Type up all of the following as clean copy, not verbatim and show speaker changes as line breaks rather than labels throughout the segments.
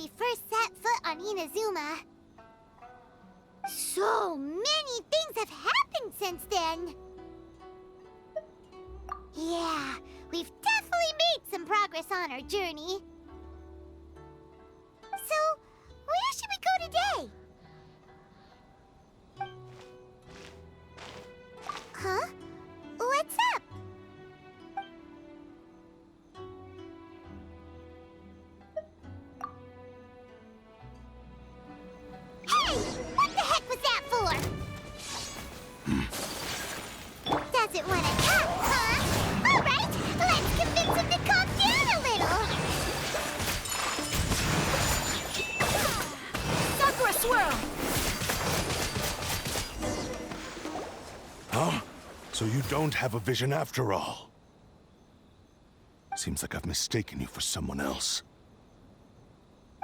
we first set foot on Inazuma. So many things have happened since then. Yeah, we've definitely made some progress on our journey. So, where should we go today? Huh? What's up? Hey! What the heck was that for? Doesn't want to talk, huh? All right, let's convince him to calm down a little. Sakura swirl!
Huh? So you don't have a vision after all? Seems like I've mistaken you for someone else.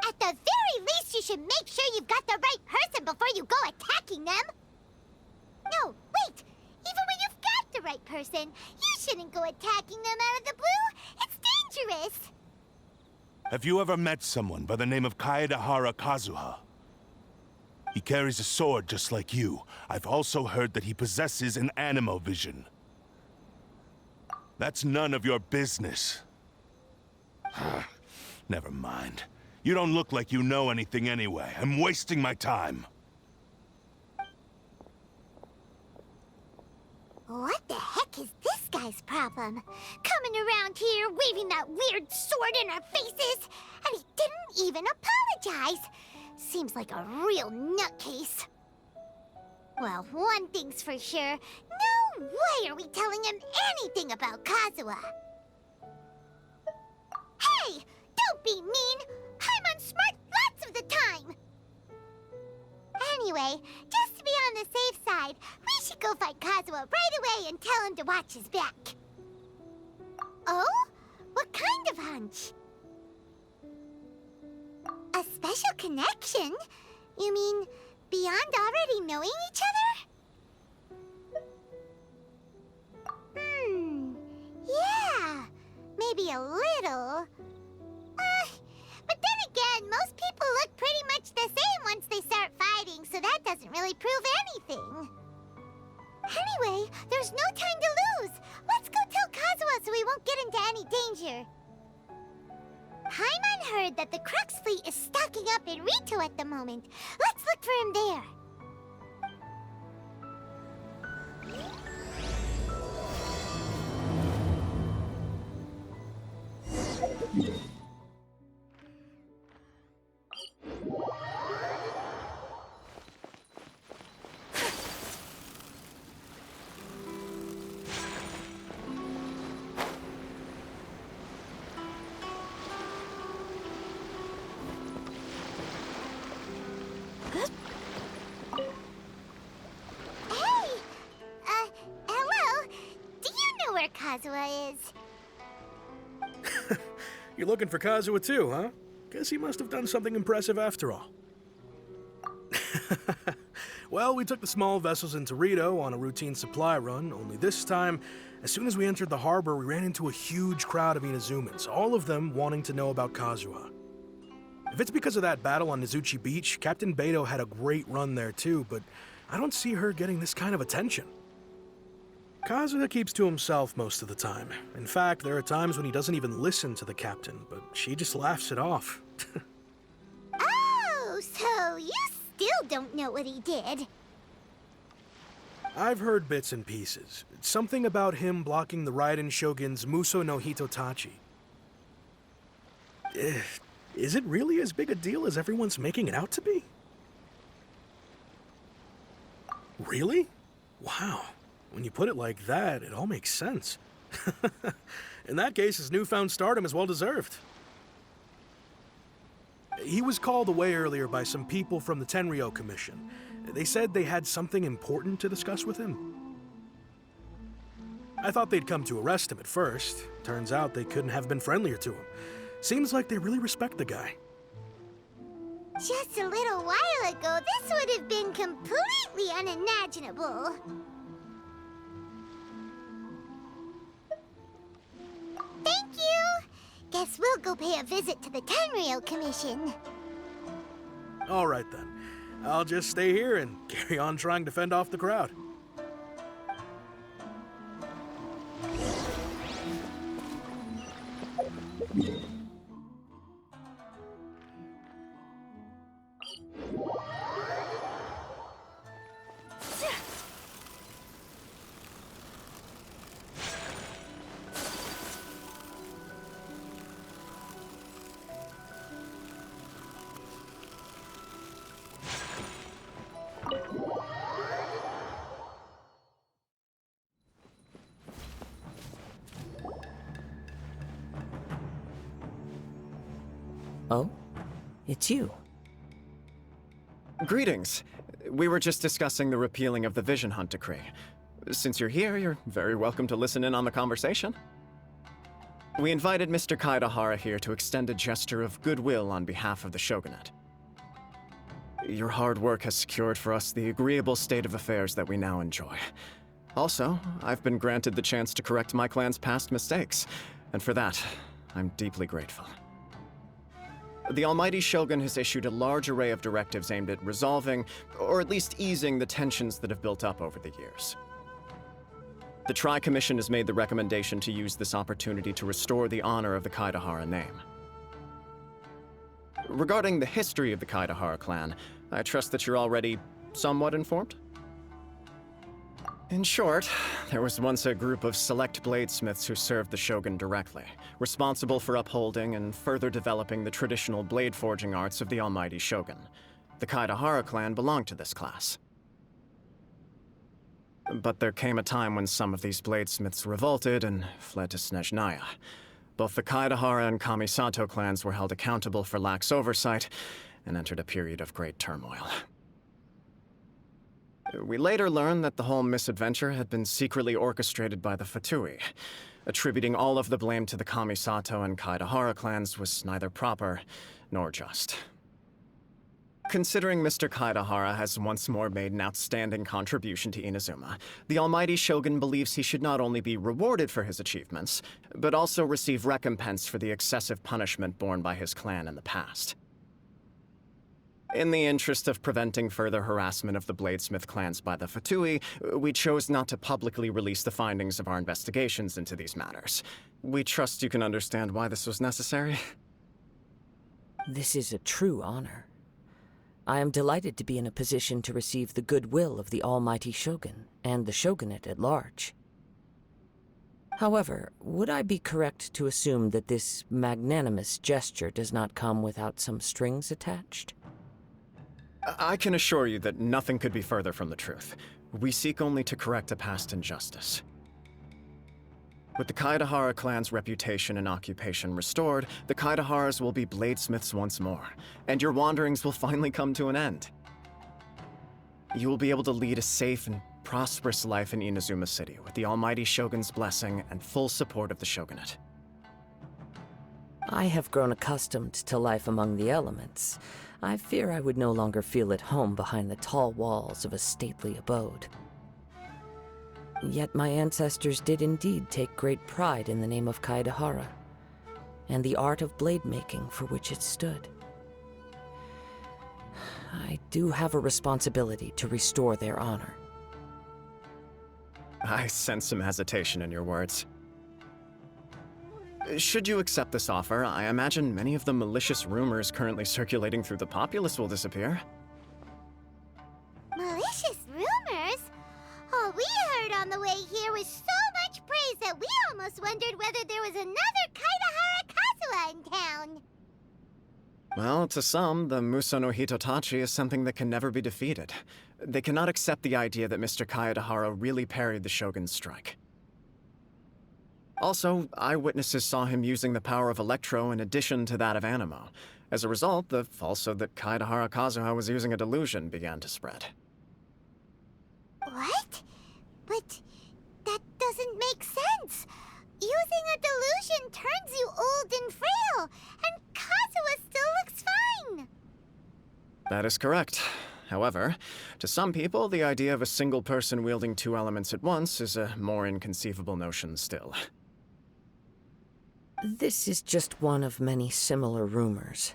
At the very least, you should make sure you've got the right person before you go attacking them. No, wait! Even when you've got the right person, you shouldn't go attacking them out of the blue. It's dangerous.
Have you ever met someone by the name of Kaedahara Kazuha? He carries a sword just like you. I've also heard that he possesses an animo vision. That's none of your business. Never mind. You don't look like you know anything anyway. I'm wasting my time.
What the heck is this guy's problem? Coming around here, waving that weird sword in our faces, and he didn't even apologize. Seems like a real nutcase. Well, one thing's for sure. No way are we telling him anything about Kazuha. Hey! Don't be mean! I'm unsmart lots of the time! Anyway, just to be on the safe side, we should go find Kazuha right away and tell him to watch his back. Oh? What kind of hunch? A special connection? You mean beyond already knowing each other? Yeah, maybe a little. But then again, most people look pretty much the same once they start fighting, so that doesn't really prove anything. Anyway, there's no time to lose. Let's go tell Kazuha so we won't get into any danger. Paimon heard that the Crux fleet is stocking up in Rito at the moment. Let's look for him there. Kazuha is.
You're looking for Kazuha too, huh? Guess he must have done something impressive after all. Well, we took the small vessels into Rito on a routine supply run, only this time, as soon as we entered the harbor, we ran into a huge crowd of Inazumans, all of them wanting to know about Kazuha. If it's because of that battle on Nizuchi Beach, Captain Beto had a great run there too, but I don't see her getting this kind of attention. Kazuha keeps to himself most of the time. In fact, there are times when he doesn't even listen to the captain, but she just laughs it off.
Oh, so you still don't know what he did?
I've heard bits and pieces. Something about him blocking the Raiden Shogun's Muso no Hitotachi. Is it really as big a deal as everyone's making it out to be? Really? Wow. When you put it like that, it all makes sense. In that case, his newfound stardom is well deserved. He was called away earlier by some people from the Tenryou Commission. They said they had something important to discuss with him. I thought they'd come to arrest him at first. Turns out they couldn't have been friendlier to him. Seems like they really respect the guy.
Just a little while ago, this would have been completely unimaginable. Thank you! Guess we'll go pay a visit to the Tenryou Commission.
All right then. I'll just stay here and carry on trying to fend off the crowd.
Oh? It's you.
Greetings. We were just discussing the repealing of the Vision Hunt decree. Since you're here, you're very welcome to listen in on the conversation. We invited Mr. Kaedahara here to extend a gesture of goodwill on behalf of the Shogunate. Your hard work has secured for us the agreeable state of affairs that we now enjoy. Also, I've been granted the chance to correct my clan's past mistakes, and for that, I'm deeply grateful. The Almighty Shogun has issued a large array of directives aimed at resolving, or at least easing, the tensions that have built up over the years. The Tri-Commission has made the recommendation to use this opportunity to restore the honor of the Kaedahara name. Regarding the history of the Kaedahara clan, I trust that you're already somewhat informed? In short, there was once a group of select bladesmiths who served the Shogun directly, responsible for upholding and further developing the traditional blade forging arts of the Almighty Shogun. The Kaedahara clan belonged to this class. But there came a time when some of these bladesmiths revolted and fled to Snezhnaya. Both the Kaedahara and Kamisato clans were held accountable for lax oversight and entered a period of great turmoil. We later learned that the whole misadventure had been secretly orchestrated by the Fatui. Attributing all of the blame to the Kamisato and Kaedahara clans was neither proper nor just. Considering Mr. Kaedahara has once more made an outstanding contribution to Inazuma, the Almighty Shogun believes he should not only be rewarded for his achievements, but also receive recompense for the excessive punishment borne by his clan in the past. In the interest of preventing further harassment of the Bladesmith clans by the Fatui, we chose not to publicly release the findings of our investigations into these matters. We trust you can understand why this was necessary.
This is a true honor. I am delighted to be in a position to receive the goodwill of the Almighty Shogun and the Shogunate at large. However, would I be correct to assume that this magnanimous gesture does not come without some strings attached?
I can assure you that nothing could be further from the truth. We seek only to correct a past injustice. With the Kaedahara clan's reputation and occupation restored, the Kaedaharas will be bladesmiths once more, and your wanderings will finally come to an end. You will be able to lead a safe and prosperous life in Inazuma City with the Almighty Shogun's blessing and full support of the Shogunate.
I have grown accustomed to life among the elements. I fear I would no longer feel at home behind the tall walls of a stately abode. Yet my ancestors did indeed take great pride in the name of Kaedahara, and the art of blade making for which it stood. I do have a responsibility to restore their honor.
I sense some hesitation in your words. Should you accept this offer, I imagine many of the malicious rumors currently circulating through the populace will disappear.
Malicious rumors? All we heard on the way here was so much praise that we almost wondered whether there was another Kaedahara Kazuha in town.
Well, to some, the Muso no Hitotachi is something that can never be defeated. They cannot accept the idea that Mr. Kaedahara really parried the Shogun's strike. Also, eyewitnesses saw him using the power of Electro in addition to that of Animo. As a result, the falsehood that Kaedahara Kazuha was using a delusion began to spread.
What? But that doesn't make sense. Using a delusion turns you old and frail, and Kazuha still looks fine.
That is correct. However, to some people, the idea of a single person wielding two elements at once is a more inconceivable notion still.
This is just one of many similar rumors.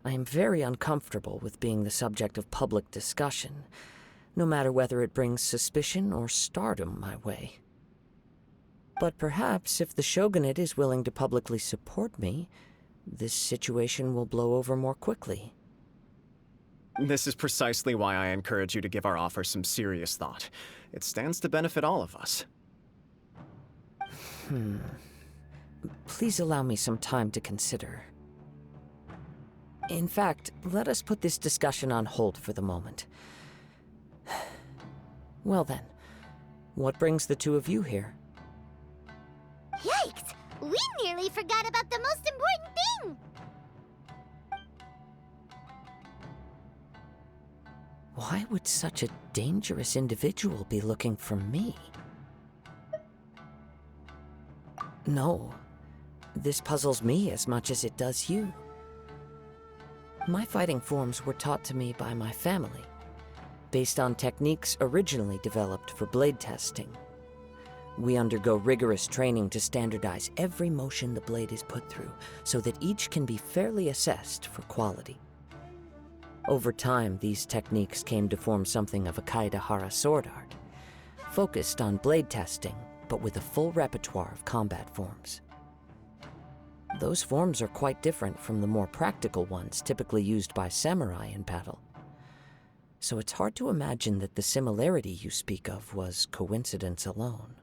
I am very uncomfortable with being the subject of public discussion, no matter whether it brings suspicion or stardom my way. But perhaps if the Shogunate is willing to publicly support me, this situation will blow over more quickly.
This is precisely why I encourage you to give our offer some serious thought. It stands to benefit all of us.
Please allow me some time to consider. In fact, let us put this discussion on hold for the moment. Well then, what brings the two of you here?
Yikes! We nearly forgot about the most important thing!
Why would such a dangerous individual be looking for me? No, this puzzles me as much as it does you. My fighting forms were taught to me by my family, based on techniques originally developed for blade testing. We undergo rigorous training to standardize every motion the blade is put through, so that each can be fairly assessed for quality. Over time, these techniques came to form something of a Kaedehara sword art, focused on blade testing, but with a full repertoire of combat forms. Those forms are quite different from the more practical ones typically used by samurai in battle. So it's hard to imagine that the similarity you speak of was coincidence alone.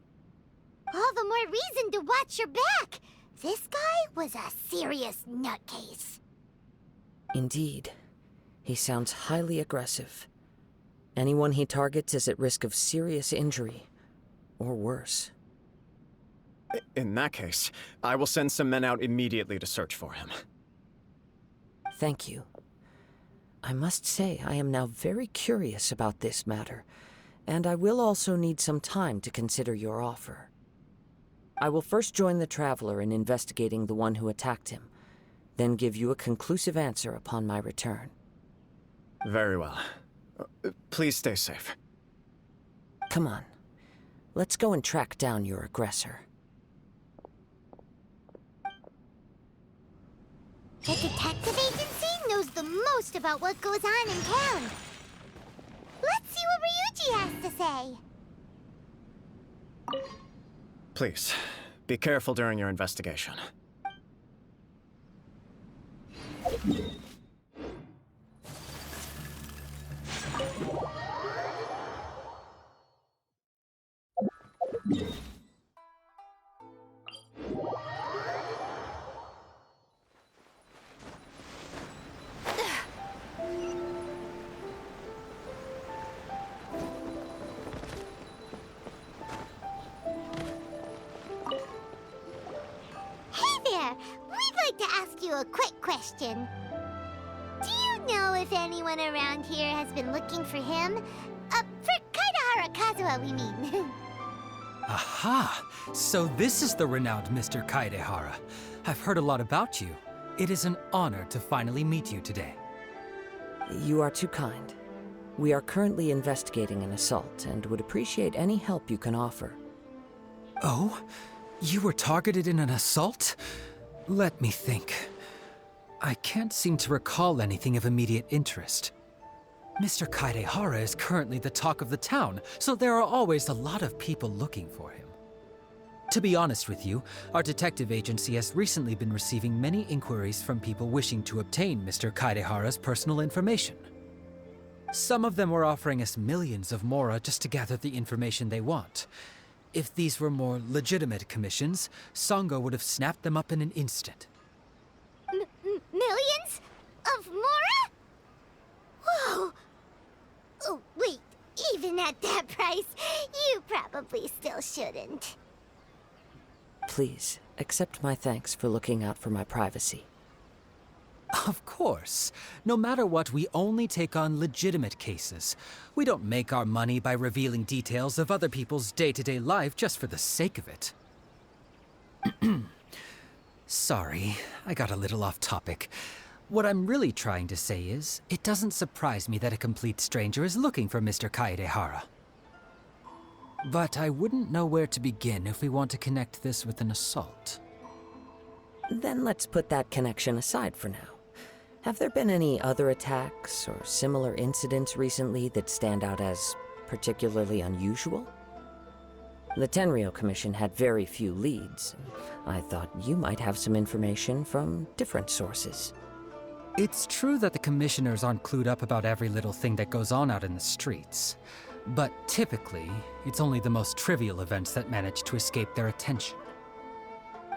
All the more reason to watch your back! This guy was a serious nutcase.
Indeed. He sounds highly aggressive. Anyone he targets is at risk of serious injury, or worse.
In that case, I will send some men out immediately to search for him.
Thank you. I must say I am now very curious about this matter, and I will also need some time to consider your offer. I will first join the Traveler in investigating the one who attacked him, then give you a conclusive answer upon my return.
Very well. Please stay safe.
Come on. Let's go and track down your aggressor.
The detective agency knows the most about what goes on in town. Let's see what Ryuji has to say.
Please, be careful during your investigation.
A quick question. Do you know if anyone around here has been looking for him? For Kaedehara Kazuha, we mean.
Aha! So this is the renowned Mr. Kaedehara. I've heard a lot about you. It is an honor to finally meet you today.
You are too kind. We are currently investigating an assault and would appreciate any help you can offer.
Oh? You were targeted in an assault? Let me think. I can't seem to recall anything of immediate interest. Mr. Kaedehara is currently the talk of the town, so there are always a lot of people looking for him. To be honest with you, our detective agency has recently been receiving many inquiries from people wishing to obtain Mr. Kaedehara's personal information. Some of them were offering us millions of mora just to gather the information they want. If these were more legitimate commissions, Sango would have snapped them up in an instant.
Millions? Of mora? Whoa! Oh, wait, even at that price, you probably still shouldn't.
Please, accept my thanks for looking out for my privacy.
Of course. No matter what, we only take on legitimate cases. We don't make our money by revealing details of other people's day-to-day life just for the sake of it. Sorry, I got a little off topic. What I'm really trying to say is, it doesn't surprise me that a complete stranger is looking for Mr. Kaedehara. But I wouldn't know where to begin if we want to connect this with an assault.
Then let's put that connection aside for now. Have there been any other attacks or similar incidents recently that stand out as particularly unusual? The Tenryou Commission had very few leads. I thought you might have some information from different sources.
It's true that the commissioners aren't clued up about every little thing that goes on out in the streets. But typically, it's only the most trivial events that manage to escape their attention.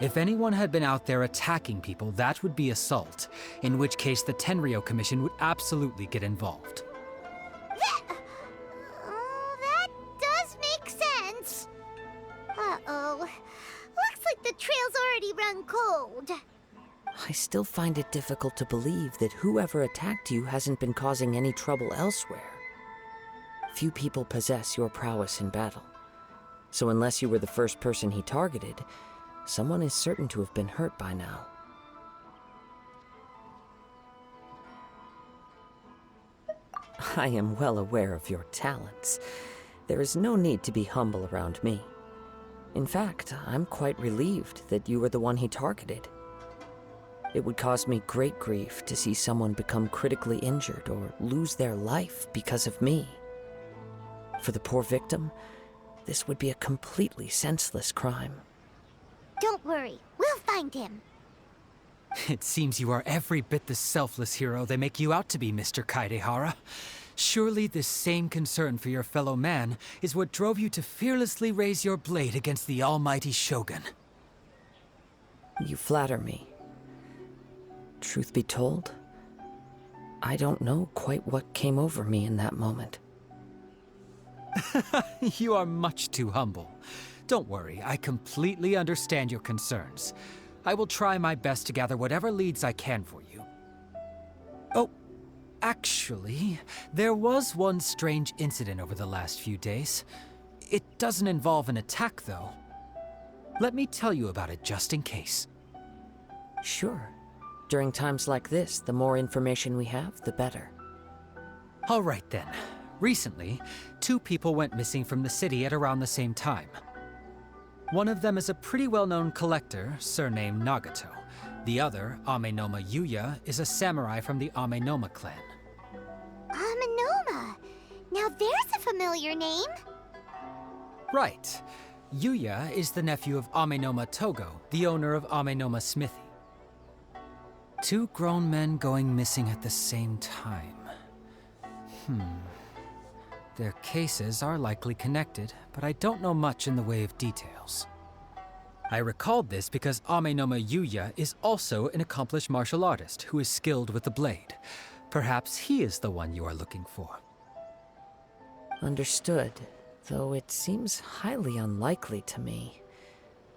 If anyone had been out there attacking people, that would be assault, in which case the Tenryou Commission would absolutely get involved.
That does make sense. Uh-oh. Looks like the trail's already run cold.
I still find it difficult to believe that whoever attacked you hasn't been causing any trouble elsewhere. Few people possess your prowess in battle. So unless you were the first person he targeted, someone is certain to have been hurt by now. I am well aware of your talents. There is no need to be humble around me. In fact, I'm quite relieved that you were the one he targeted. It would cause me great grief to see someone become critically injured or lose their life because of me. For the poor victim, this would be a completely senseless crime.
Don't worry, we'll find him.
It seems you are every bit the selfless hero they make you out to be, Mr. Kaidehara. Surely this same concern for your fellow man is what drove you to fearlessly raise your blade against the almighty Shogun.
You flatter me. Truth be told, I don't know quite what came over me in that moment.
You are much too humble. Don't worry, I completely understand your concerns. I will try my best to gather whatever leads I can for you. Oh, actually, there was one strange incident over the last few days. It doesn't involve an attack, though. Let me tell you about it just in case.
Sure. During times like this, the more information we have, the better.
All right then. Recently, 2 people went missing from the city at around the same time. One of them is a pretty well-known collector, surnamed Nagato. The other, Amenoma Yuya, is a samurai from the Amenoma clan.
Amenoma. Now there's a familiar name.
Right. Yuya is the nephew of Amenoma Togo, the owner of Amenoma Smithy. 2 grown men going missing at the same time. Their cases are likely connected, but I don't know much in the way of details. I recalled this because Amenoma Yuya is also an accomplished martial artist who is skilled with the blade. Perhaps he is the one you are looking for.
Understood, though it seems highly unlikely to me.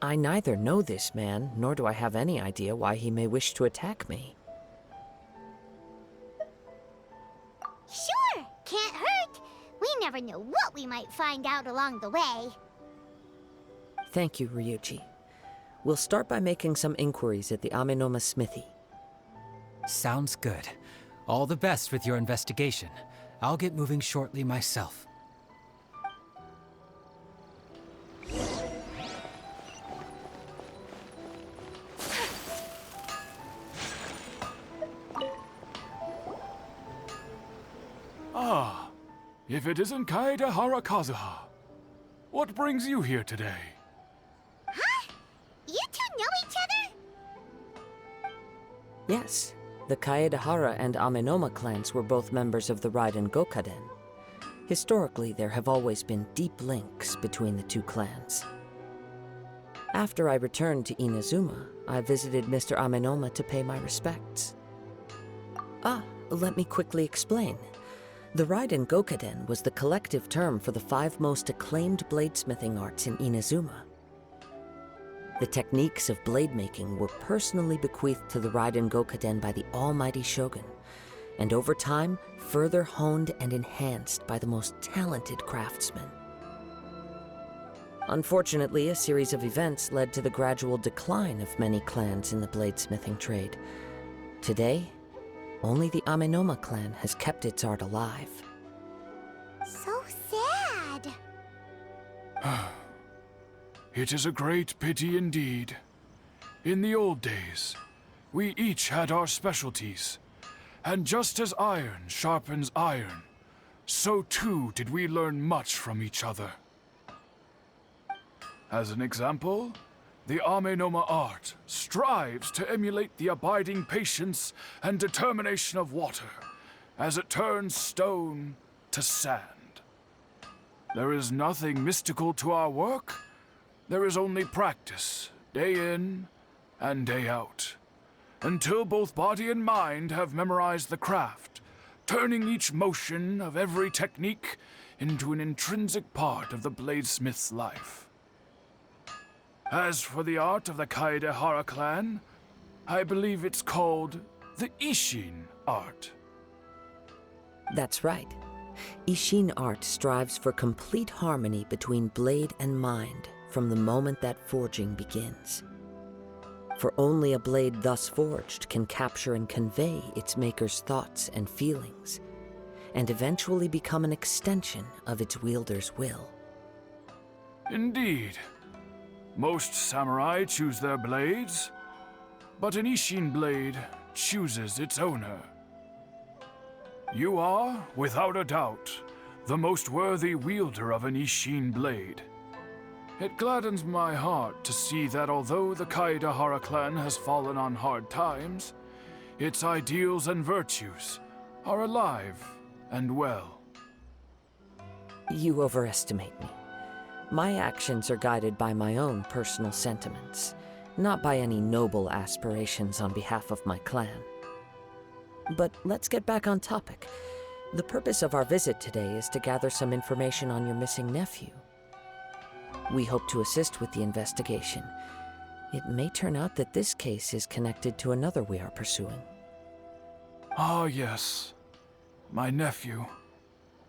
I neither know this man, nor do I have any idea why he may wish to attack me.
Sure, can't hurt. We never know what we might find out along the way.
Thank you, Ryuji. We'll start by making some inquiries at the Amenoma Smithy.
Sounds good. All the best with your investigation. I'll get moving shortly myself.
Ah, if it isn't Kaedehara Kazuha. What brings you here today?
Huh? You two know each other?
Yes, the Kaedehara and Amenoma clans were both members of the Raiden Gokaden. Historically, there have always been deep links between the 2 clans. After I returned to Inazuma, I visited Mr. Amenoma to pay my respects. Let me quickly explain. The Raiden Gokaden was the collective term for the 5 most acclaimed bladesmithing arts in Inazuma. The techniques of blade making were personally bequeathed to the Raiden Gokaden by the almighty Shogun, and over time, further honed and enhanced by the most talented craftsmen. Unfortunately, a series of events led to the gradual decline of many clans in the bladesmithing trade. Today, only the Amenoma clan has kept its art alive.
So sad.
It is a great pity indeed. In the old days, we each had our specialties, And just as iron sharpens iron, so too did we learn much from each other. As an example, the Amenoma art strives to emulate the abiding patience and determination of water as it turns stone to sand. There is nothing mystical to our work. There is only practice, day in and day out, until both body and mind have memorized the craft, turning each motion of every technique into an intrinsic part of the bladesmith's life. As for the art of the Kaedehara clan, I believe it's called the Ishin art.
That's right. Ishin art strives for complete harmony between blade and mind from the moment that forging begins. For only a blade thus forged can capture and convey its maker's thoughts and feelings, and eventually become an extension of its wielder's will.
Indeed. Most samurai choose their blades, but an Ishin blade chooses its owner. You are, without a doubt, the most worthy wielder of an Ishin blade. It gladdens my heart to see that although the Kaedehara clan has fallen on hard times, its ideals and virtues are alive and well.
You overestimate me. My actions are guided by my own personal sentiments, not by any noble aspirations on behalf of my clan. But let's get back on topic. The purpose of our visit today is to gather some information on your missing nephew. We hope to assist with the investigation. It may turn out that this case is connected to another we are pursuing.
Ah, yes. My nephew.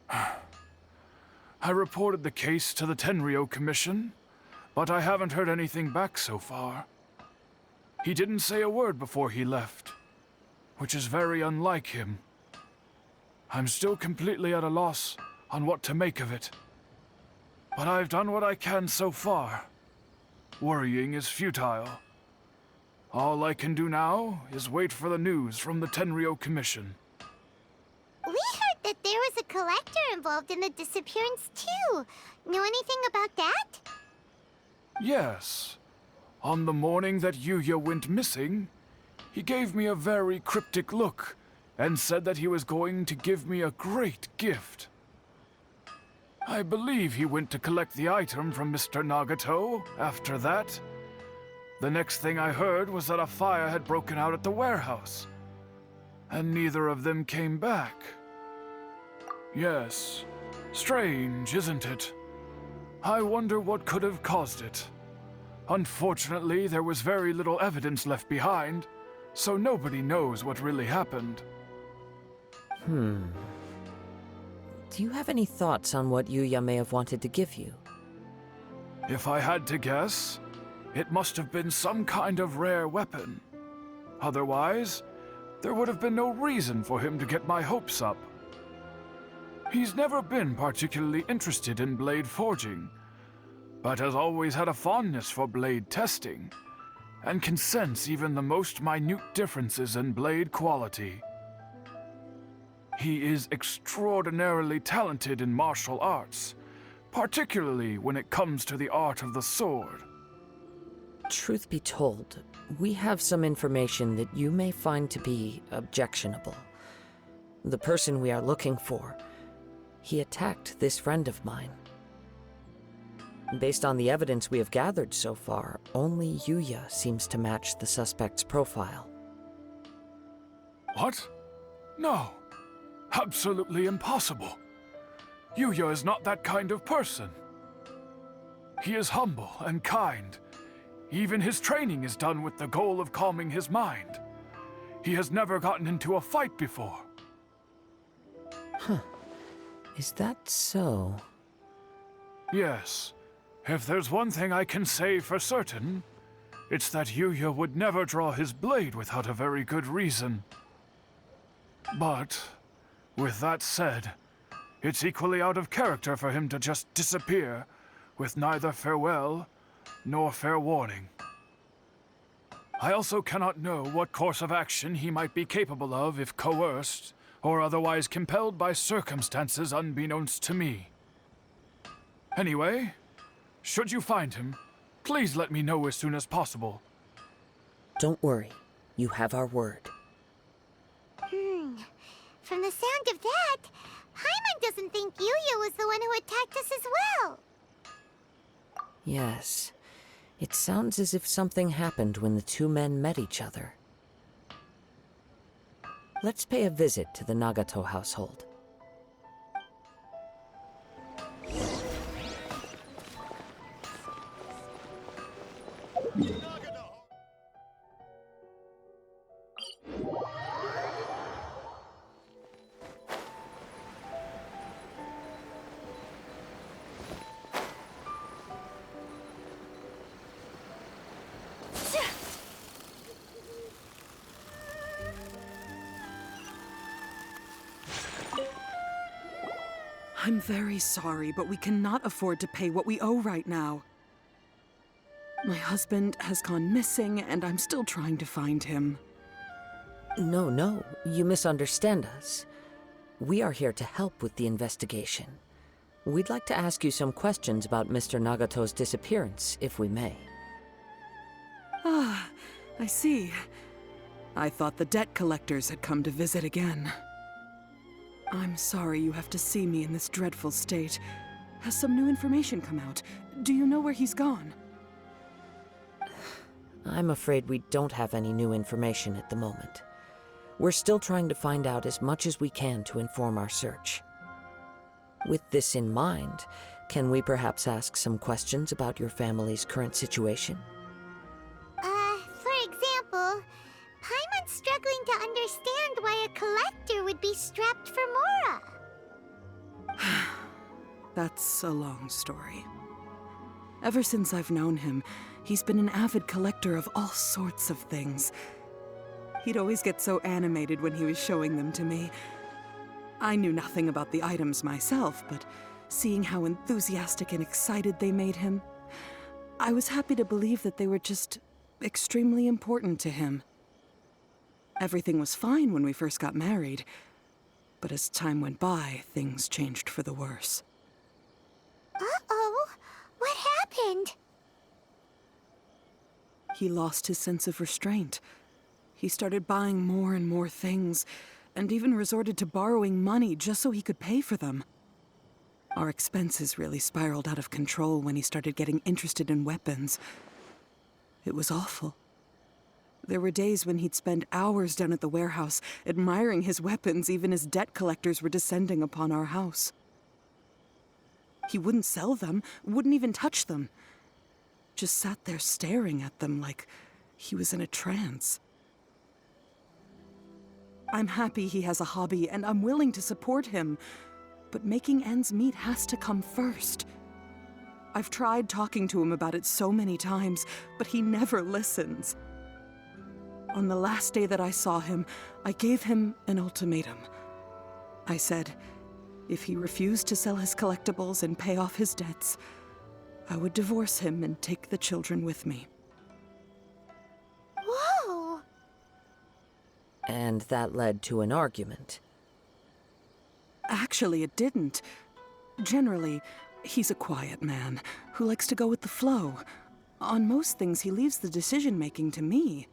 I reported the case to the Tenryo Commission, but I haven't heard anything back so far. He didn't say a word before he left, which is very unlike him. I'm still completely at a loss on what to make of it. But I've done what I can so far. Worrying is futile. All I can do now is wait for the news from the Tenryo Commission.
We heard that there was a collector involved in the disappearance, too. Know anything about that?
Yes. On the morning that Yuya went missing, he gave me a very cryptic look and said that he was going to give me a great gift. I believe he went to collect the item from Mr. Nagato after that. The next thing I heard was that a fire had broken out at the warehouse, and neither of them came back. Yes, strange, isn't it? I wonder what could have caused it. Unfortunately, there was very little evidence left behind, so nobody knows what really happened.
Do you have any thoughts on what Yuya may have wanted to give you?
If I had to guess, it must have been some kind of rare weapon. Otherwise, there would have been no reason for him to get my hopes up. He's never been particularly interested in blade forging, but has always had a fondness for blade testing, and can sense even the most minute differences in blade quality. He is extraordinarily talented in martial arts, particularly when it comes to the art of the sword.
Truth be told, we have some information that you may find to be objectionable. The person we are looking for, he attacked this friend of mine. Based on the evidence we have gathered so far, only Yuya seems to match the suspect's profile.
What? No. Absolutely impossible. Yuya is not that kind of person. He is humble and kind. Even his training is done with the goal of calming his mind. He has never gotten into a fight before.
Is that so?
Yes. If there's one thing I can say for certain, it's that Yuya would never draw his blade without a very good reason. But, with that said, it's equally out of character for him to just disappear with neither farewell nor fair warning. I also cannot know what course of action he might be capable of if coerced, or otherwise compelled by circumstances unbeknownst to me. Anyway, should you find him, please let me know as soon as possible.
Don't worry. You have our word.
From the sound of that, Paimon doesn't think Yuya was the one who attacked us as well.
Yes. It sounds as if something happened when the two men met each other. Let's pay a visit to the Nagato household.
I'm very sorry, but we cannot afford to pay what we owe right now. My husband has gone missing, and I'm still trying to find him.
No, you misunderstand us. We are here to help with the investigation. We'd like to ask you some questions about Mr. Nagato's disappearance, if we may.
Ah, I see. I thought the debt collectors had come to visit again. I'm sorry you have to see me in this dreadful state. Has some new information come out? Do you know where he's gone?
I'm afraid we don't have any new information at the moment. We're still trying to find out as much as we can to inform our search. With this in mind, can we perhaps ask some questions about your family's current situation?
For example, Paimon's struggling to understand why a collector would be strapped for Mora.
That's a long story. Ever since I've known him, he's been an avid collector of all sorts of things. He'd always get so animated when he was showing them to me. I knew nothing about the items myself, but seeing how enthusiastic and excited they made him, I was happy to believe that they were just extremely important to him. Everything was fine when we first got married, but as time went by, things changed for the worse.
Uh-oh, what happened?
He lost his sense of restraint. He started buying more and more things, and even resorted to borrowing money just so he could pay for them. Our expenses really spiraled out of control when he started getting interested in weapons. It was awful. There were days when he'd spend hours down at the warehouse, admiring his weapons even as debt collectors were descending upon our house. He wouldn't sell them, wouldn't even touch them. Just sat there staring at them like he was in a trance. I'm happy he has a hobby, and I'm willing to support him. But making ends meet has to come first. I've tried talking to him about it so many times, but he never listens. On the last day that I saw him, I gave him an ultimatum. I said, if he refused to sell his collectibles and pay off his debts, I would divorce him and take the children with me.
Whoa!
And that led to an argument.
Actually, it didn't. Generally, he's a quiet man who likes to go with the flow. On most things, he leaves the decision-making to me.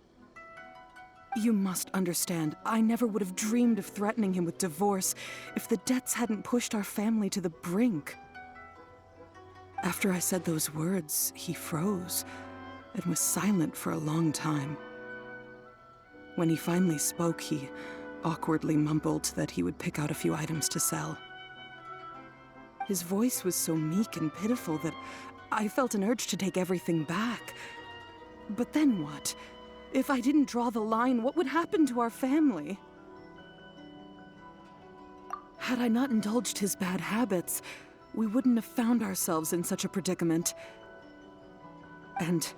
You must understand, I never would have dreamed of threatening him with divorce if the debts hadn't pushed our family to the brink. After I said those words, he froze and was silent for a long time. When he finally spoke, he awkwardly mumbled that he would pick out a few items to sell. His voice was so meek and pitiful that I felt an urge to take everything back. But then what? If I didn't draw the line, what would happen to our family? Had I not indulged his bad habits, we wouldn't have found ourselves in such a predicament. And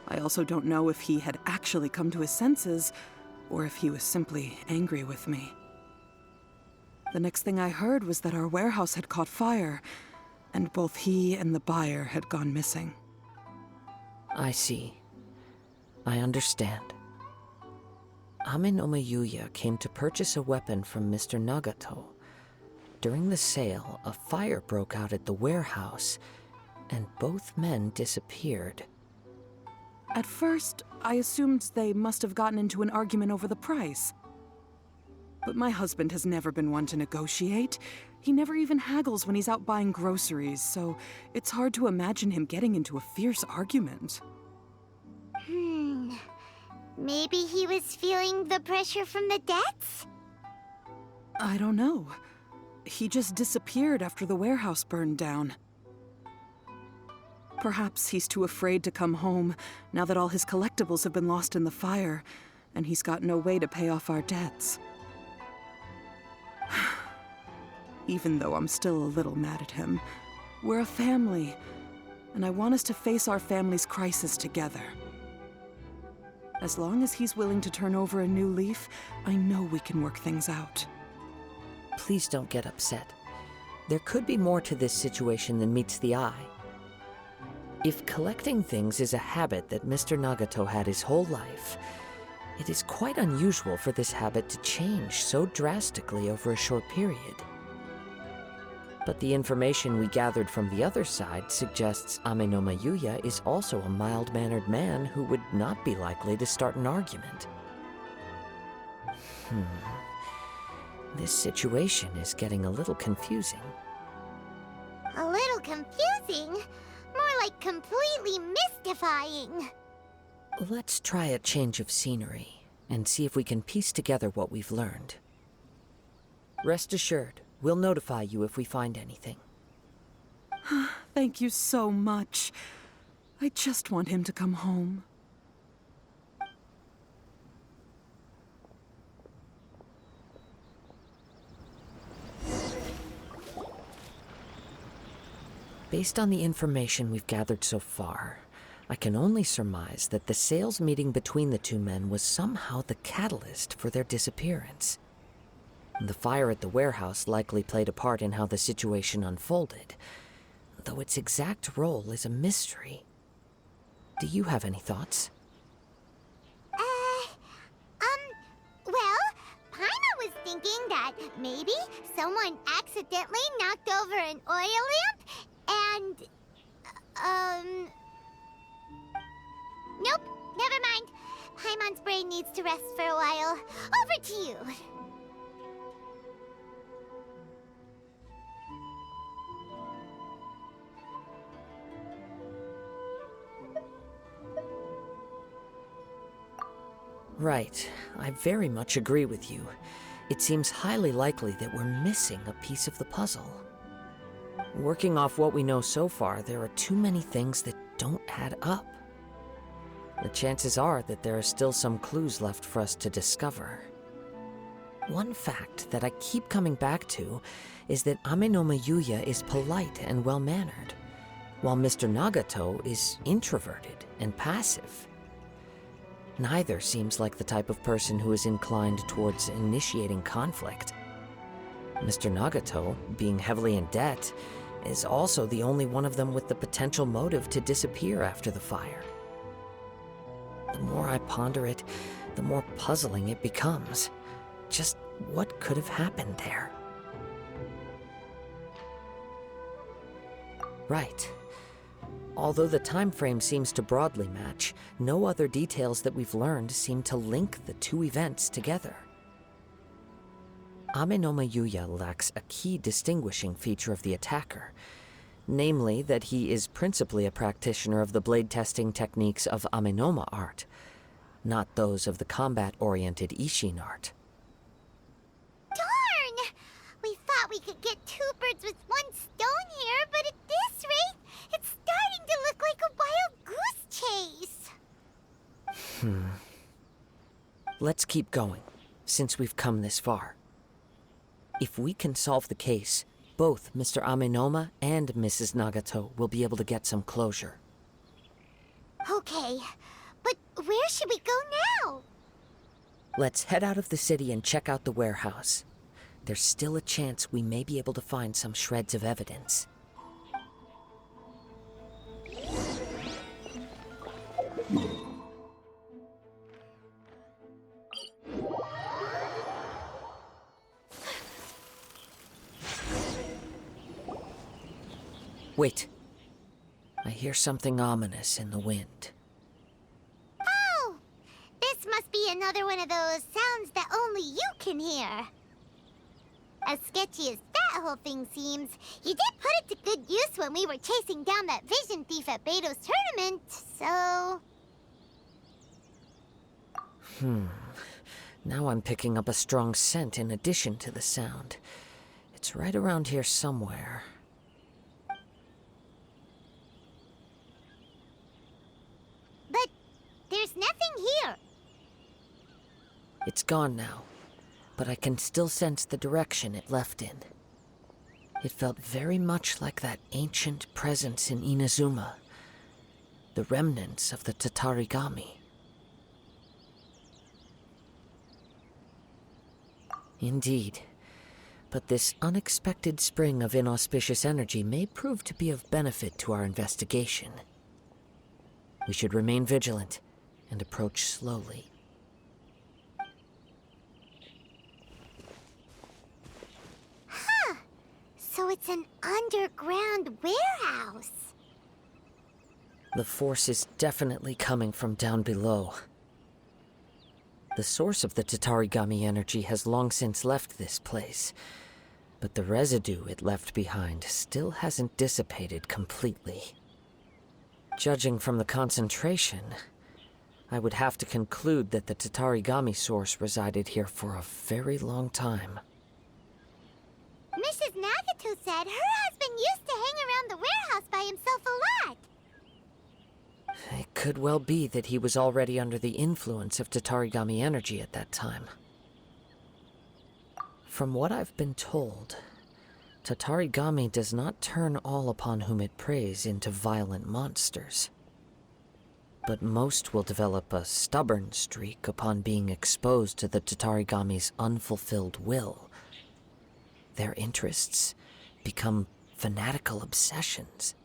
I also don't know if he had actually come to his senses, or if he was simply angry with me. The next thing I heard was that our warehouse had caught fire, and both he and the buyer had gone missing.
I see. I understand. Amenoma Yuya came to purchase a weapon from Mr. Nagato. During the sale, a fire broke out at the warehouse, and both men disappeared.
At first, I assumed they must have gotten into an argument over the price. But my husband has never been one to negotiate. He never even haggles when he's out buying groceries, so it's hard to imagine him getting into a fierce argument.
Maybe he was feeling the pressure from the debts?
I don't know. He just disappeared after the warehouse burned down. Perhaps he's too afraid to come home now that all his collectibles have been lost in the fire, and he's got no way to pay off our debts. Even though I'm still a little mad at him, we're a family, and I want us to face our family's crisis together. As long as he's willing to turn over a new leaf, I know we can work things out.
Please don't get upset. There could be more to this situation than meets the eye. If collecting things is a habit that Mr. Nagato had his whole life, it is quite unusual for this habit to change so drastically over a short period. But the information we gathered from the other side suggests Amenoma Yuya is also a mild-mannered man who would not be likely to start an argument. This situation is getting a little confusing.
A little confusing? More like completely mystifying.
Let's try a change of scenery and see if we can piece together what we've learned. Rest assured, we'll notify you if we find anything.
Thank you so much. I just want him to come home.
Based on the information we've gathered so far, I can only surmise that the sales meeting between the two men was somehow the catalyst for their disappearance. The fire at the warehouse likely played a part in how the situation unfolded, though its exact role is a mystery. Do you have any thoughts?
Well, Paimon was thinking that maybe someone accidentally knocked over an oil lamp and, nope, never mind. Paimon's brain needs to rest for a while. Over to you.
Right. I very much agree with you. It seems highly likely that we're missing a piece of the puzzle. Working off what we know so far, there are too many things that don't add up. The chances are that there are still some clues left for us to discover. One fact that I keep coming back to is that Amenoma Yuya is polite and well-mannered, while Mr. Nagato is introverted and passive. Neither seems like the type of person who is inclined towards initiating conflict. Mr. Nagato, being heavily in debt, is also the only one of them with the potential motive to disappear after the fire. The more I ponder it, the more puzzling it becomes. Just what could have happened there? Right. Although the time frame seems to broadly match, no other details that we've learned seem to link the two events together. Amenoma Yuya lacks a key distinguishing feature of the attacker, namely that he is principally a practitioner of the blade testing techniques of Amenoma art, not those of the combat-oriented Ishin art.
Darn! We thought we could get two birds with one stone here, but at this rate, it's starting to look like a wild goose chase.
Let's keep going, since we've come this far. If we can solve the case, both Mr. Amenoma and Mrs. Nagato will be able to get some closure.
Okay, but where should we go now?
Let's head out of the city and check out the warehouse. There's still a chance we may be able to find some shreds of evidence. Wait. I hear something ominous in the wind.
Oh! This must be another one of those sounds that only you can hear. As sketchy as that whole thing seems, you did put it to good use when we were chasing down that vision thief at Beto's tournament, so...
Now I'm picking up a strong scent in addition to the sound. It's right around here somewhere.
But there's nothing here.
It's gone now, but I can still sense the direction it left in. It felt very much like that ancient presence in Inazuma, the remnants of the Tatarigami. Indeed, but this unexpected spring of inauspicious energy may prove to be of benefit to our investigation. We should remain vigilant and approach slowly.
So it's an underground warehouse.
The force is definitely coming from down below. The source of the Tatarigami energy has long since left this place, but the residue it left behind still hasn't dissipated completely. Judging from the concentration, I would have to conclude that the Tatarigami source resided here for a very long time.
Mrs. Nagato said her husband used to hang around the warehouse by himself a lot.
It could well be that he was already under the influence of Tatarigami energy at that time. From what I've been told, Tatarigami does not turn all upon whom it preys into violent monsters. But most will develop a stubborn streak upon being exposed to the Tatarigami's unfulfilled will. Their interests become fanatical obsessions.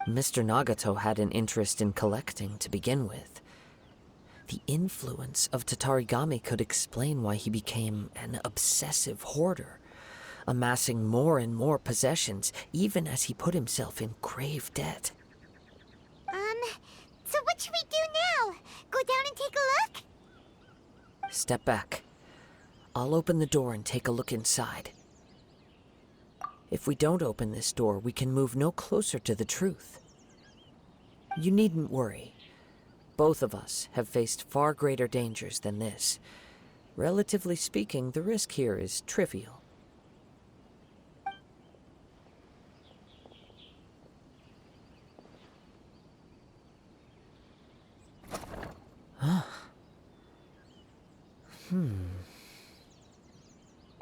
Mr. Nagato had an interest in collecting to begin with. The influence of Tatarigami could explain why he became an obsessive hoarder, amassing more and more possessions, even as he put himself in grave debt.
So what should we do now? Go down and take a look?
Step back. I'll open the door and take a look inside. If we don't open this door, we can move no closer to the truth. You needn't worry. Both of us have faced far greater dangers than this. Relatively speaking, the risk here is trivial.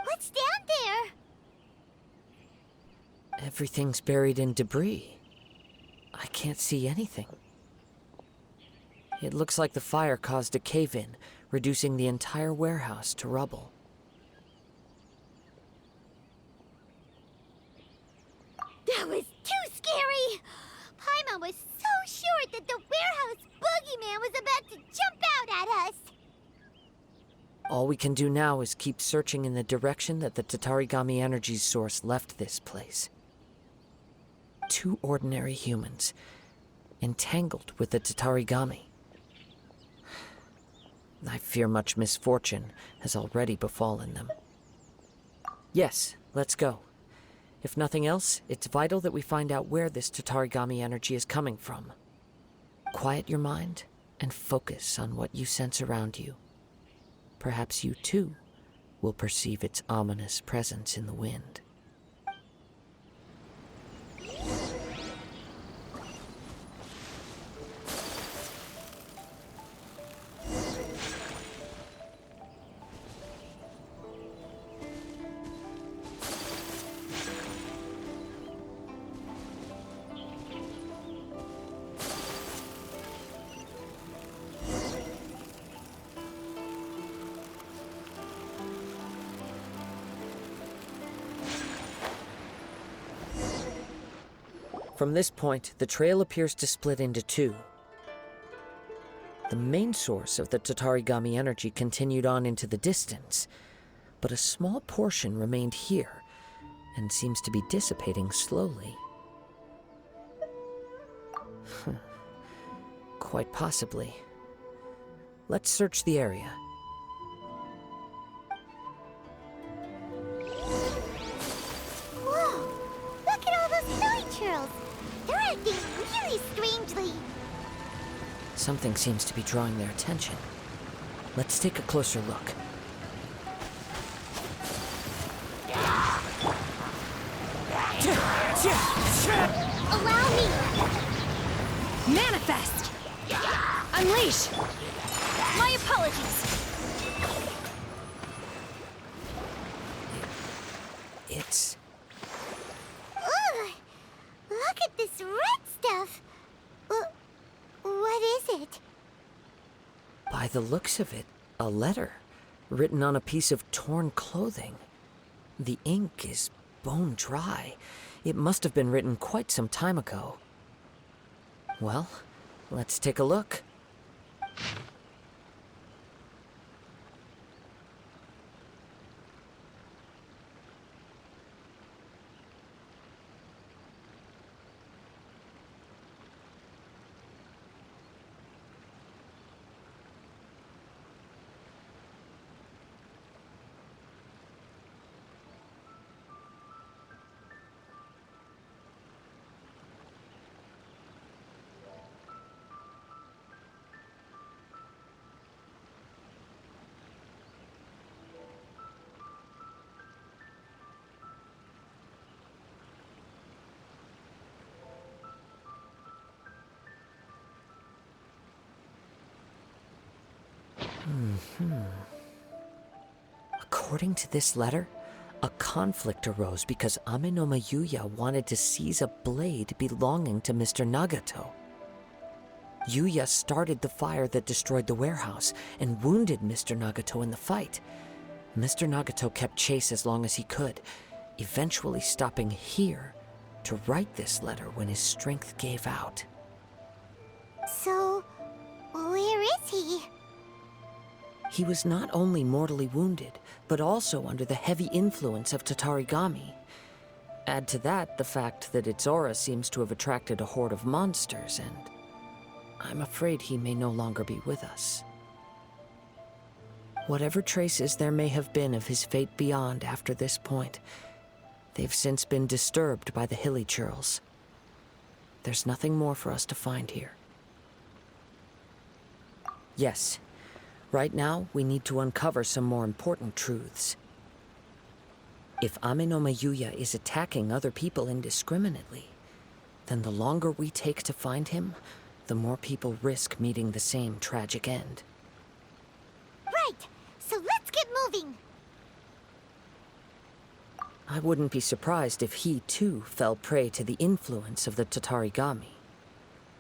What's down there?
Everything's buried in debris. I can't see anything. It looks like the fire caused a cave-in, reducing the entire warehouse to rubble.
That was too scary! Paimon was so sure that the warehouse boogeyman was about to jump out at us!
All we can do now is keep searching in the direction that the Tatarigami energy source left this place. Two ordinary humans, entangled with the Tatarigami. I fear much misfortune has already befallen them. Yes, let's go. If nothing else, it's vital that we find out where this Tatarigami energy is coming from. Quiet your mind and focus on what you sense around you. Perhaps you too will perceive its ominous presence in the wind. From this point, the trail appears to split into two. The main source of the Tatarigami energy continued on into the distance, but a small portion remained here and seems to be dissipating slowly. Quite possibly. Let's search the area.
Whoa! Look at all those silly churls! They're acting really strangely.
Something seems to be drawing their attention. Let's take a closer look.
Allow me!
Manifest! Unleash! My apologies!
It's...
Ugh! Look at this red stuff! What is it?
By the looks of it, a letter written on a piece of torn clothing. The ink is bone dry. It must have been written quite some time ago. Well, let's take a look. According to this letter, a conflict arose because Amenoma Yuya wanted to seize a blade belonging to Mr. Nagato. Yuya started the fire that destroyed the warehouse and wounded Mr. Nagato in the fight. Mr. Nagato kept chase as long as he could, eventually stopping here to write this letter when his strength gave out.
So, where is he?
He was not only mortally wounded, but also under the heavy influence of Tatarigami. Add to that the fact that its aura seems to have attracted a horde of monsters, and I'm afraid he may no longer be with us. Whatever traces there may have been of his fate beyond after this point, they've since been disturbed by the hilly churls. There's nothing more for us to find here. Yes. Right now, we need to uncover some more important truths. If Amenoma Yuya is attacking other people indiscriminately, then the longer we take to find him, the more people risk meeting the same tragic end.
Right! So let's get moving!
I wouldn't be surprised if he, too, fell prey to the influence of the Tatarigami.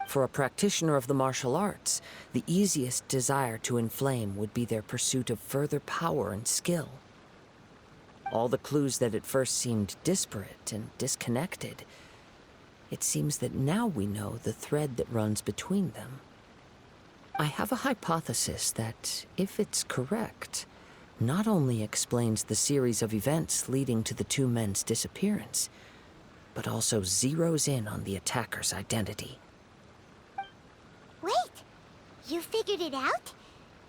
For a practitioner of the martial arts, the easiest desire to inflame would be their pursuit of further power and skill. All the clues that at first seemed disparate and disconnected, it seems that now we know the thread that runs between them. I have a hypothesis that, if it's correct, not only explains the series of events leading to the two men's disappearance, but also zeroes in on the attacker's identity.
Wait! You figured it out?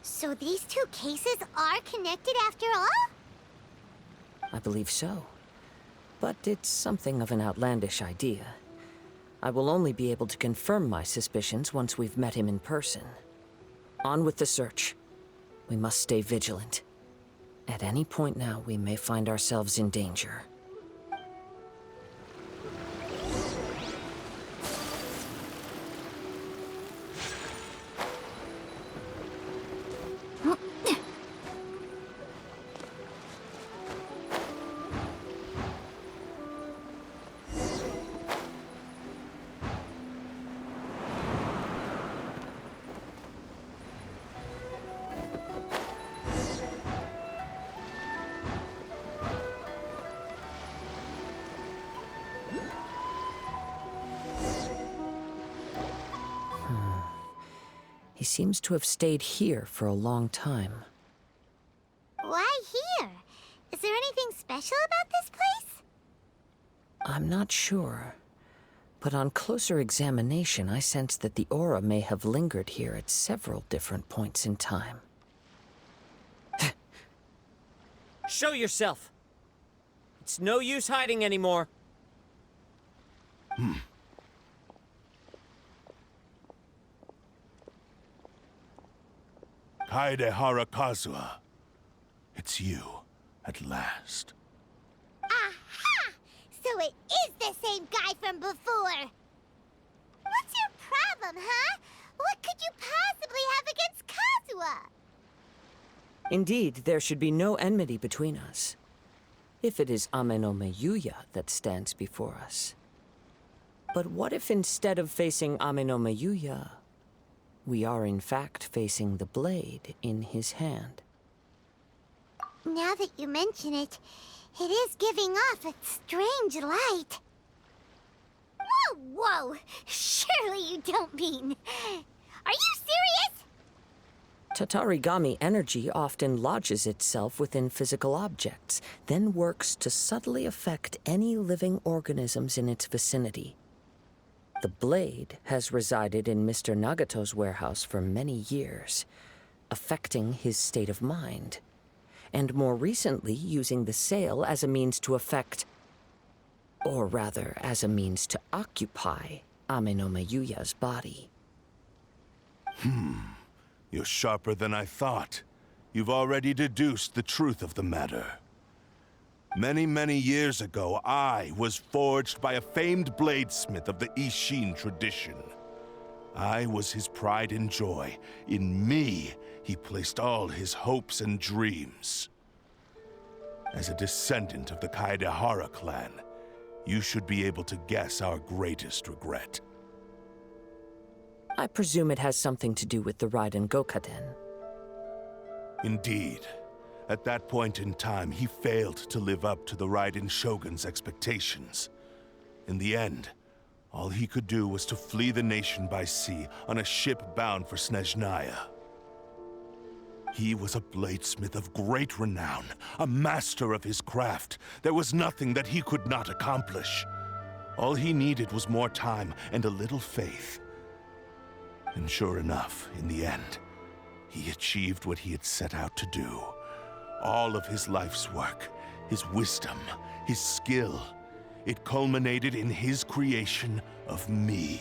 So these two cases are connected after all?
I believe so. But it's something of an outlandish idea. I will only be able to confirm my suspicions once we've met him in person. On with the search. We must stay vigilant. At any point now, we may find ourselves in danger. He seems to have stayed here for a long time.
Why here? Is there anything special about this place?
I'm not sure. But on closer examination, I sense that the aura may have lingered here at several different points in time. Show yourself! It's no use hiding anymore.
Kaedehara Kazuha. It's you, at last.
Aha! So it is the same guy from before. What's your problem, huh? What could you possibly have against Kazuha?
Indeed, there should be no enmity between us. If it is Ame no Miyuya that stands before us. But what if instead of facing Ame no Miyuya, we are in fact facing the blade in his hand?
Now that you mention it, it is giving off a strange light. Whoa, whoa! Surely you don't mean... Are you serious?
Tatarigami energy often lodges itself within physical objects, then works to subtly affect any living organisms in its vicinity. The blade has resided in Mr. Nagato's warehouse for many years, affecting his state of mind, and more recently using the sale as a means to affect, or rather as a means to occupy, Ame no Miyuya's body.
You're sharper than I thought. You've already deduced the truth of the matter. Many, many years ago, I was forged by a famed bladesmith of the Ishin tradition. I was his pride and joy. In me, he placed all his hopes and dreams. As a descendant of the Kaedehara clan, you should be able to guess our greatest regret.
I presume it has something to do with the Raiden Gokaden.
Indeed. At that point in time, he failed to live up to the Raiden Shogun's expectations. In the end, all he could do was to flee the nation by sea on a ship bound for Snezhnaya. He was a bladesmith of great renown, a master of his craft. There was nothing that he could not accomplish. All he needed was more time and a little faith. And sure enough, in the end, he achieved what he had set out to do. All of his life's work, his wisdom, his skill, it culminated in his creation of me.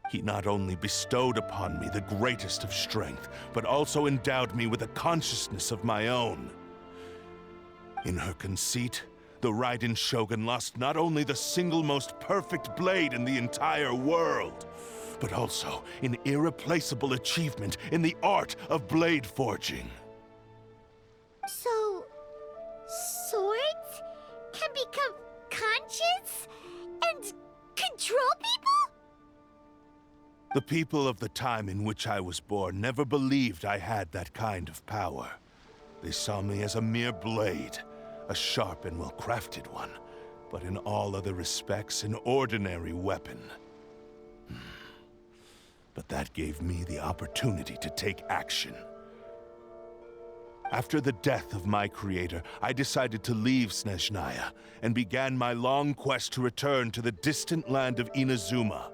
He not only bestowed upon me the greatest of strength, but also endowed me with a consciousness of my own. In her conceit, the Raiden Shogun lost not only the single most perfect blade in the entire world, but also an irreplaceable achievement in the art of blade forging.
So... swords can become conscious and control people?
The people of the time in which I was born never believed I had that kind of power. They saw me as a mere blade, a sharp and well-crafted one, but in all other respects an ordinary weapon. But that gave me the opportunity to take action. After the death of my creator, I decided to leave Snezhnaya and began my long quest to return to the distant land of Inazuma.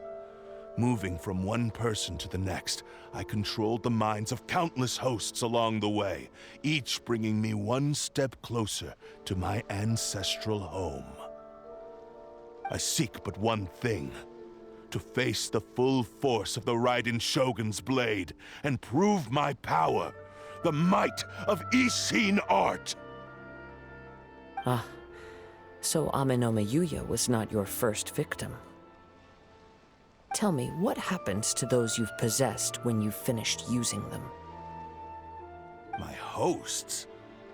Moving from one person to the next, I controlled the minds of countless hosts along the way, each bringing me one step closer to my ancestral home. I seek but one thing: to face the full force of the Raiden Shogun's blade and prove my power, the might of Ishin art.
Ah, so Ame no Miyuya was not your first victim. Tell me, what happens to those you've possessed when you've finished using them?
My hosts?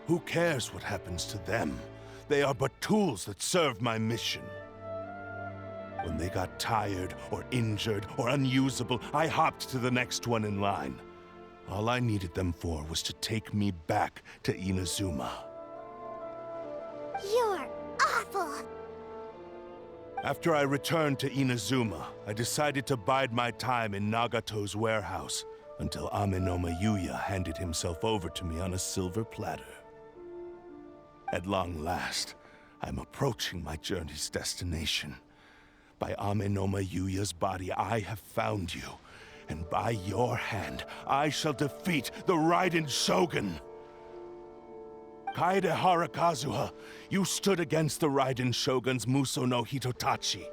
Who cares what happens to them? They are but tools that serve my mission. When they got tired, or injured, or unusable, I hopped to the next one in line. All I needed them for was to take me back to Inazuma.
You're awful!
After I returned to Inazuma, I decided to bide my time in Nagato's warehouse until Ame no Miyuya handed himself over to me on a silver platter. At long last, I'm approaching my journey's destination. By Amenoma Yuya's body, I have found you. And by your hand, I shall defeat the Raiden Shogun. Kaedehara Kazuha, you stood against the Raiden Shogun's Muso no Hitotachi.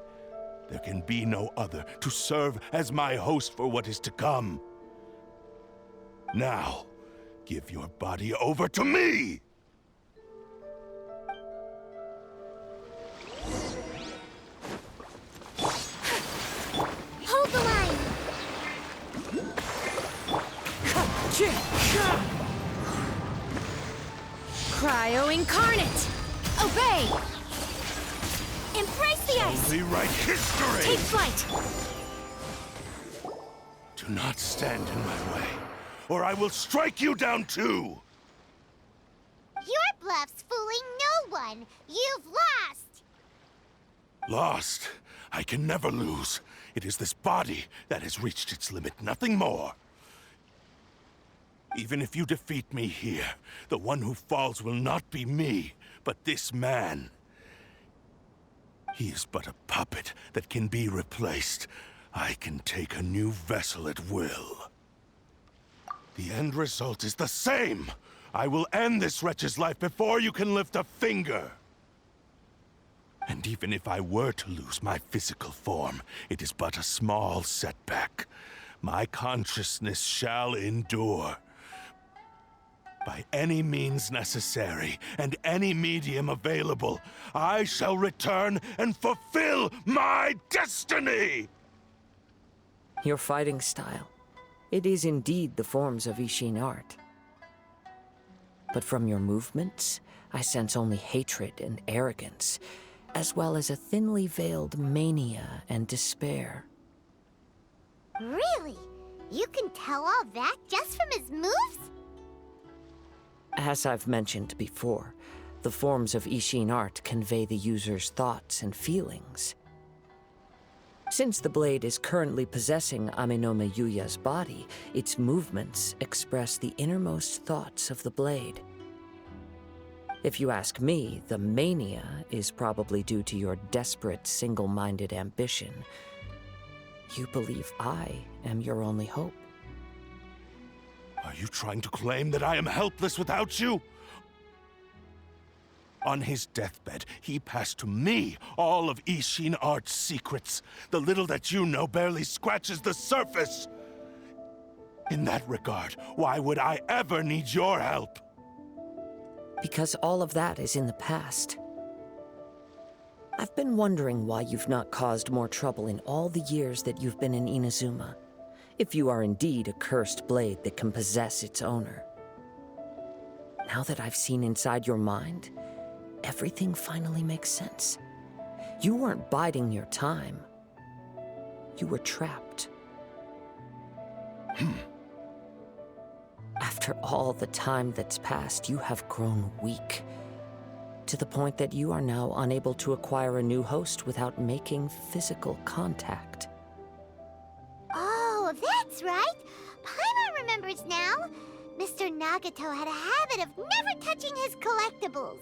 There can be no other to serve as my host for what is to come. Now, give your body over to me!
Hold the line! Cryo Incarnate! Obey! Embrace the ice!
Rewrite history!
Take flight!
Do not stand in my way, or I will strike you down too!
Your bluff's fooling no one. You've lost.
Lost? I can never lose. It is this body that has reached its limit, nothing more. Even if you defeat me here, the one who falls will not be me, but this man. He is but a puppet that can be replaced. I can take a new vessel at will. The end result is the same! I will end this wretch's life before you can lift a finger! And even if I were to lose my physical form, it is but a small setback. My consciousness shall endure. By any means necessary, and any medium available, I shall return and fulfill my destiny!
Your fighting style. It is indeed the forms of Ishin art. But from your movements, I sense only hatred and arrogance, as well as a thinly veiled mania and despair.
Really? You can tell all that just from his moves?
As I've mentioned before, the forms of Ishin art convey the user's thoughts and feelings. Since the blade is currently possessing Amenoma Yuya's body, its movements express the innermost thoughts of the blade. If you ask me, the mania is probably due to your desperate, single-minded ambition. You believe I am your only hope.
Are you trying to claim that I am helpless without you? On his deathbed, he passed to me all of Ishin Art's secrets. The little that you know barely scratches the surface. In that regard, why would I ever need your help?
Because all of that is in the past. I've been wondering why you've not caused more trouble in all the years that you've been in Inazuma. If you are indeed a cursed blade that can possess its owner. Now that I've seen inside your mind, everything finally makes sense. You weren't biding your time. You were trapped. After all the time that's passed, you have grown weak. To the point that you are now unable to acquire a new host without making physical contact.
Oh, that's right. Paimon remembers now. Mr. Nagato had a habit of never touching his collectibles.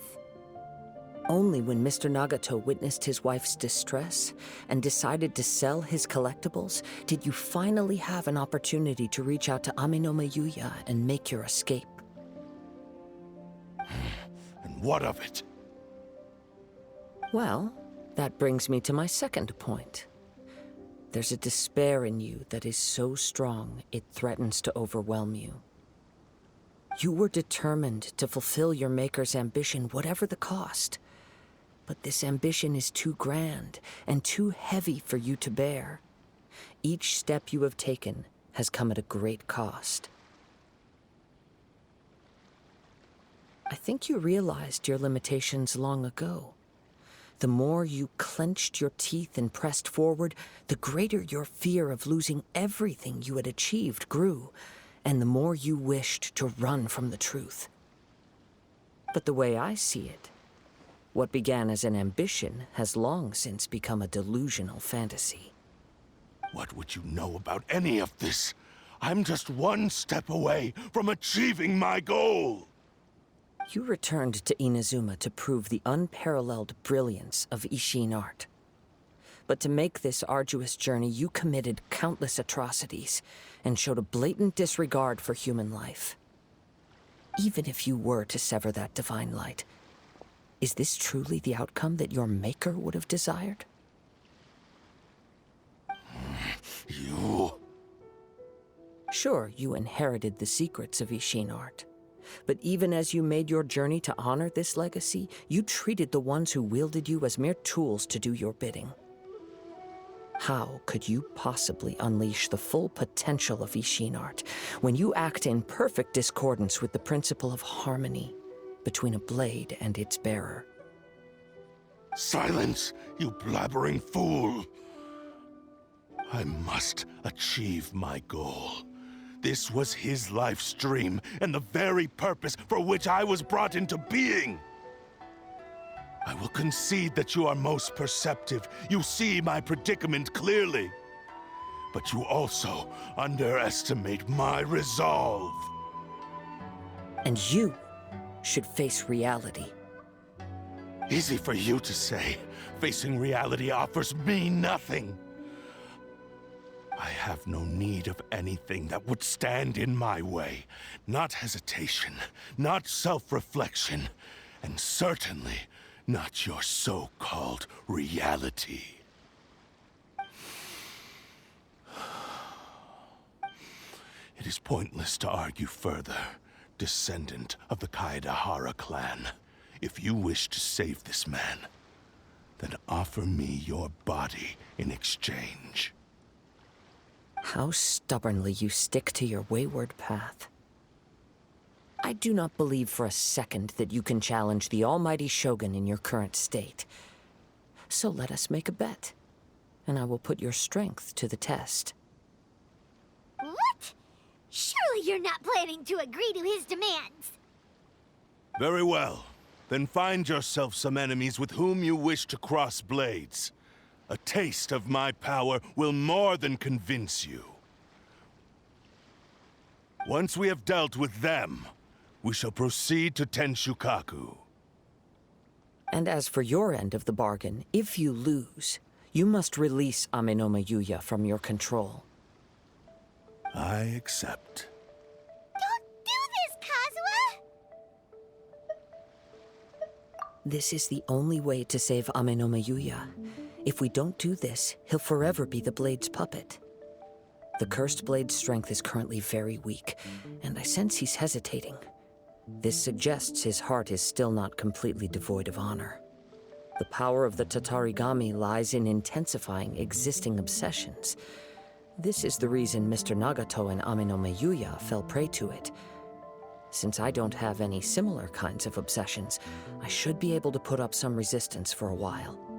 Only when Mr. Nagato witnessed his wife's distress and decided to sell his collectibles did you finally have an opportunity to reach out to Amenoma Yuya and make your escape.
And what of it?
Well, that brings me to my second point. There's a despair in you that is so strong it threatens to overwhelm you. You were determined to fulfill your maker's ambition, whatever the cost. But this ambition is too grand and too heavy for you to bear. Each step you have taken has come at a great cost. I think you realized your limitations long ago. The more you clenched your teeth and pressed forward, the greater your fear of losing everything you had achieved grew, and the more you wished to run from the truth. But the way I see it, what began as an ambition has long since become a delusional fantasy.
What would you know about any of this? I'm just one step away from achieving my goal!
You returned to Inazuma to prove the unparalleled brilliance of Ishin art. But to make this arduous journey, you committed countless atrocities and showed a blatant disregard for human life. Even if you were to sever that divine light, is this truly the outcome that your maker would have desired?
You...
Sure, you inherited the secrets of Ishin art. But even as you made your journey to honor this legacy, you treated the ones who wielded you as mere tools to do your bidding. How could you possibly unleash the full potential of Ishin art when you act in perfect discordance with the principle of harmony between a blade and its bearer?
Silence, you blabbering fool! I must achieve my goal. This was his life's dream, and the very purpose for which I was brought into being. I will concede that you are most perceptive. You see my predicament clearly. But you also underestimate my resolve.
And you should face reality.
Easy for you to say. Facing reality offers me nothing. I have no need of anything that would stand in my way. Not hesitation, not self-reflection, and certainly not your so-called reality. It is pointless to argue further, descendant of the Kaedahara clan. If you wish to save this man, then offer me your body in exchange.
How stubbornly you stick to your wayward path. I do not believe for a second that you can challenge the almighty Shogun in your current state. So let us make a bet, and I will put your strength to the test.
What? Surely you're not planning to agree to his demands.
Very well. Then find yourself some enemies with whom you wish to cross blades. A taste of my power will more than convince you. Once we have dealt with them, we shall proceed to Tenshukaku.
And as for your end of the bargain, if you lose, you must release Amenoma Yuya from your control.
I accept.
Don't do this, Kazuha!
This is the only way to save Amenoma Yuya. If we don't do this, he'll forever be the Blade's puppet. The Cursed Blade's strength is currently very weak, and I sense he's hesitating. This suggests his heart is still not completely devoid of honor. The power of the Tatarigami lies in intensifying existing obsessions. This is the reason Mr. Nagato and Amenoma Yuya fell prey to it. Since I don't have any similar kinds of obsessions, I should be able to put up some resistance for a while.